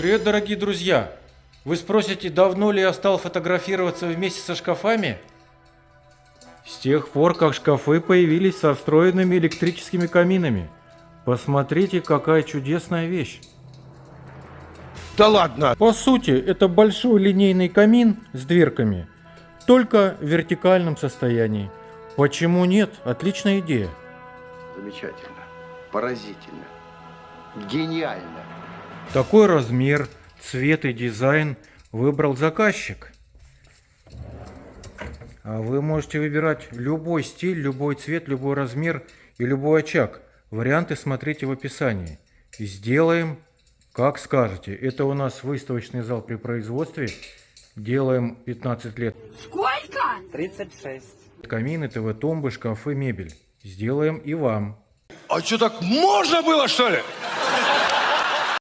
Привет, дорогие друзья! Вы спросите, давно ли я стал фотографироваться вместе со шкафами? С тех пор, как шкафы появились со встроенными электрическими каминами. Посмотрите, какая чудесная вещь. Да ладно! По сути, это большой линейный камин с дверками, только в вертикальном состоянии. Почему нет? Отличная идея. Замечательно, поразительно, гениально. Такой размер, цвет и дизайн выбрал заказчик. А вы можете выбирать любой стиль, любой цвет, любой размер и любой очаг. Варианты смотрите в описании. И сделаем, как скажете. Это у нас выставочный зал при производстве. Делаем 15 лет. Сколько? 36. Камины, ТВ-тумбы, шкафы, мебель. Сделаем и вам. А что, так можно было, что ли?